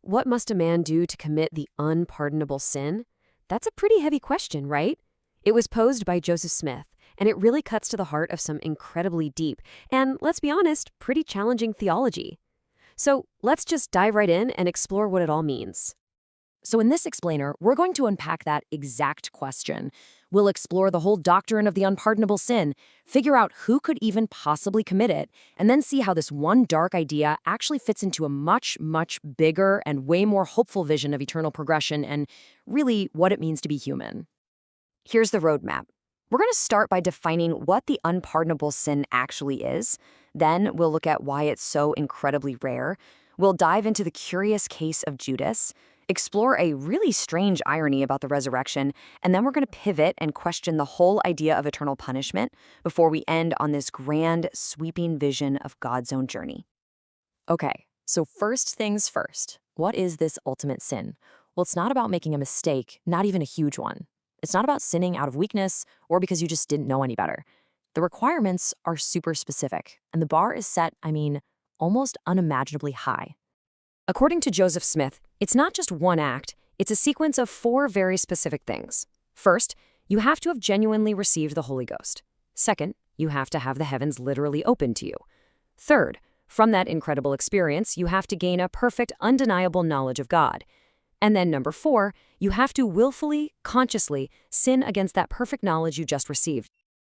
what must a man do to commit the unpardonable sin? That's a pretty heavy question, right? It was posed by Joseph Smith, and it really cuts to the heart of some incredibly deep and, let's be honest, pretty challenging theology. So let's just dive right in and explore what it all means. So in this explainer, we're going to unpack that exact question. We'll explore the whole doctrine of the unpardonable sin, figure out who could even possibly commit it, and then see how this one dark idea actually fits into a much, much bigger and way more hopeful vision of eternal progression and really what it means to be human. Here's the roadmap. We're going to start by defining what the unpardonable sin actually is. Then we'll look at why it's so incredibly rare. We'll dive into the curious case of Judas, explore a really strange irony about the resurrection, and then we're going to pivot and question the whole idea of eternal punishment before we end on this grand, sweeping vision of God's own journey. Okay, so first things first, what is this ultimate sin? Well, it's not about making a mistake, not even a huge one. It's not about sinning out of weakness or because you just didn't know any better. The requirements are super specific, and the bar is set, almost unimaginably high. According to Joseph Smith, it's not just one act, it's a sequence of 4 very specific things. First, you have to have genuinely received the Holy Ghost. Second, you have to have the heavens literally open to you. Third, from that incredible experience, you have to gain a perfect, undeniable knowledge of God. And then number 4, you have to willfully, consciously sin against that perfect knowledge you just received.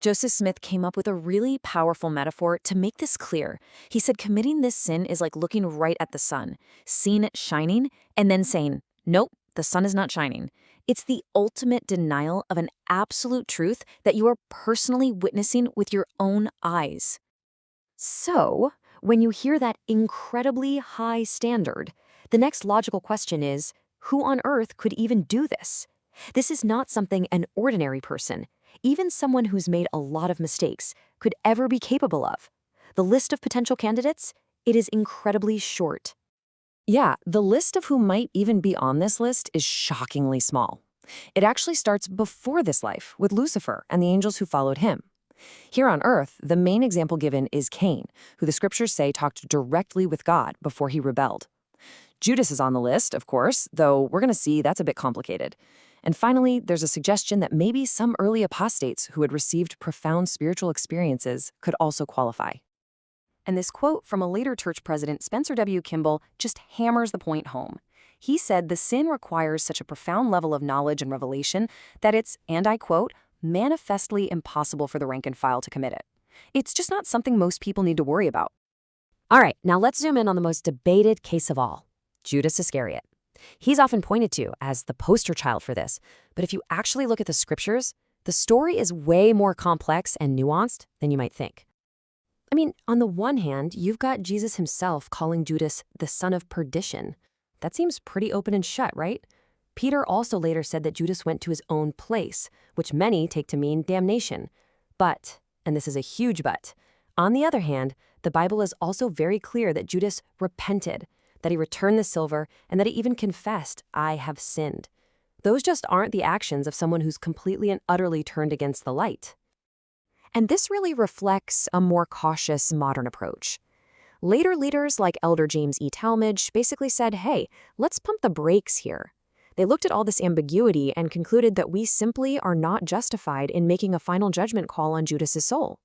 Joseph Smith came up with a really powerful metaphor to make this clear. He said committing this sin is like looking right at the sun, seeing it shining, and then saying, nope, the sun is not shining. It's the ultimate denial of an absolute truth that you are personally witnessing with your own eyes. So, when you hear that incredibly high standard, the next logical question is, who on earth could even do this? This is not something an ordinary person, even someone who's made a lot of mistakes, could ever be capable of. The list of potential candidates, it is incredibly short. Yeah, the list of who might even be on this list is shockingly small. It actually starts before this life with Lucifer and the angels who followed him. Here on earth, the main example given is Cain, who the scriptures say talked directly with God before he rebelled. Judas is on the list, of course, though we're going to see that's a bit complicated. And finally, there's a suggestion that maybe some early apostates who had received profound spiritual experiences could also qualify. And this quote from a later church president, Spencer W. Kimball, just hammers the point home. He said the sin requires such a profound level of knowledge and revelation that it's, and I quote, manifestly impossible for the rank and file to commit it. It's just not something most people need to worry about. All right, now let's zoom in on the most debated case of all, Judas Iscariot. He's often pointed to as the poster child for this, but if you actually look at the scriptures, the story is way more complex and nuanced than you might think. On the one hand, you've got Jesus himself calling Judas the son of perdition. That seems pretty open and shut, right? Peter also later said that Judas went to his own place, which many take to mean damnation. But, and this is a huge but, on the other hand, the Bible is also very clear that Judas repented, that he returned the silver, and that he even confessed, I have sinned. Those just aren't the actions of someone who's completely and utterly turned against the light. And this really reflects a more cautious modern approach. Later leaders like Elder James E. Talmage basically said, hey, let's pump the brakes here. They looked at all this ambiguity and concluded that we simply are not justified in making a final judgment call on Judas's soul.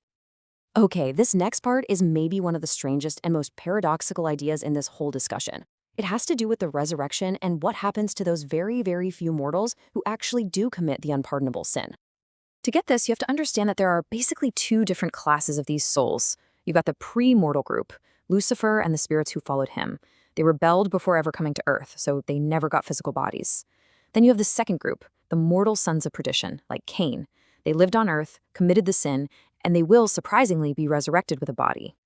Okay, this next part is maybe one of the strangest and most paradoxical ideas in this whole discussion. It has to do with the resurrection and what happens to those very, very few mortals who actually do commit the unpardonable sin. To get this, you have to understand that there are basically 2 different classes of these souls. You've got the pre-mortal group, Lucifer and the spirits who followed him. They rebelled before ever coming to earth, so they never got physical bodies. Then you have the second group, the mortal sons of perdition, like Cain. They lived on earth, committed the sin, and they will, surprisingly, be resurrected with a body.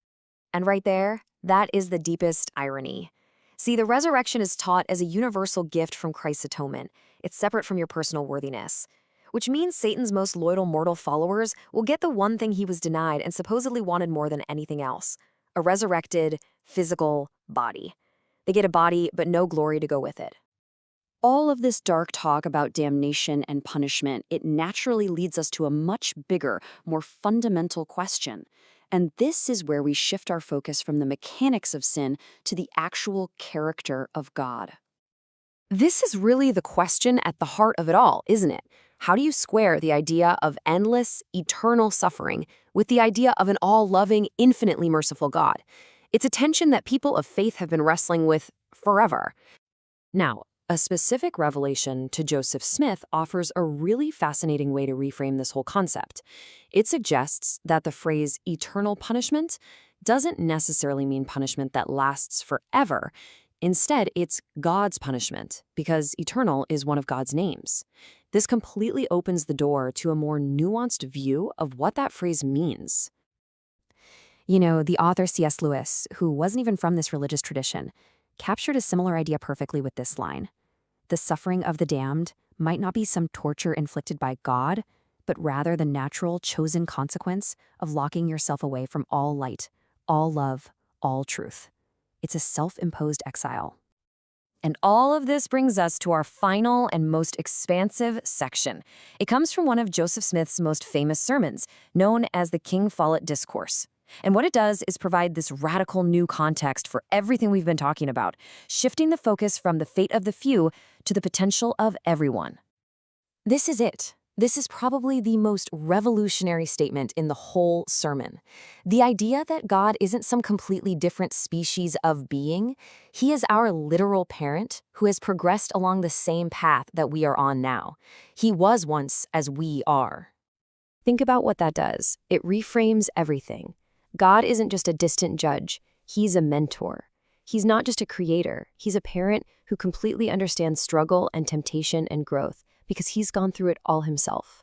And right there, that is the deepest irony. See, the resurrection is taught as a universal gift from Christ's atonement. It's separate from your personal worthiness, which means Satan's most loyal mortal followers will get the one thing he was denied and supposedly wanted more than anything else, a resurrected, physical body. They get a body, but no glory to go with it. All of this dark talk about damnation and punishment, it naturally leads us to a much bigger, more fundamental question. And this is where we shift our focus from the mechanics of sin to the actual character of God. This is really the question at the heart of it all, isn't it? How do you square the idea of endless, eternal suffering with the idea of an all-loving, infinitely merciful God? It's a tension that people of faith have been wrestling with forever. Now, a specific revelation to Joseph Smith offers a really fascinating way to reframe this whole concept. It suggests that the phrase eternal punishment doesn't necessarily mean punishment that lasts forever. Instead, it's God's punishment, because eternal is one of God's names. This completely opens the door to a more nuanced view of what that phrase means. You know, the author C.S. Lewis, who wasn't even from this religious tradition, captured a similar idea perfectly with this line. The suffering of the damned might not be some torture inflicted by God, but rather the natural, chosen consequence of locking yourself away from all light, all love, all truth. It's a self-imposed exile. And all of this brings us to our final and most expansive section. It comes from one of Joseph Smith's most famous sermons, known as the King Follett Discourse. And what it does is provide this radical new context for everything we've been talking about, shifting the focus from the fate of the few to the potential of everyone. This is it. This is probably the most revolutionary statement in the whole sermon. The idea that God isn't some completely different species of being. He is our literal parent who has progressed along the same path that we are on now. He was once as we are. Think about what that does. It reframes everything. God isn't just a distant judge. He's a mentor. He's not just a creator. He's a parent who completely understands struggle and temptation and growth, because he's gone through it all himself.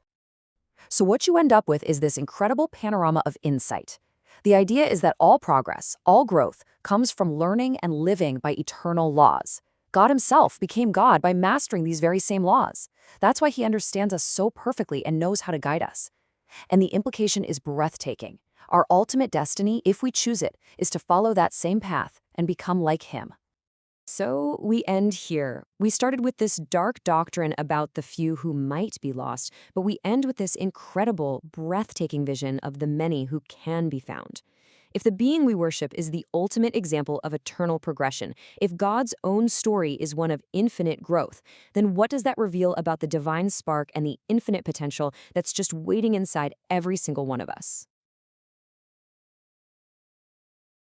So what you end up with is this incredible panorama of insight. The idea is that all progress, all growth, comes from learning and living by eternal laws. God himself became God by mastering these very same laws. That's why he understands us so perfectly and knows how to guide us. And the implication is breathtaking. Our ultimate destiny, if we choose it, is to follow that same path and become like him. So we end here. We started with this dark doctrine about the few who might be lost, but we end with this incredible, breathtaking vision of the many who can be found. If the being we worship is the ultimate example of eternal progression, if God's own story is one of infinite growth, then what does that reveal about the divine spark and the infinite potential that's just waiting inside every single one of us?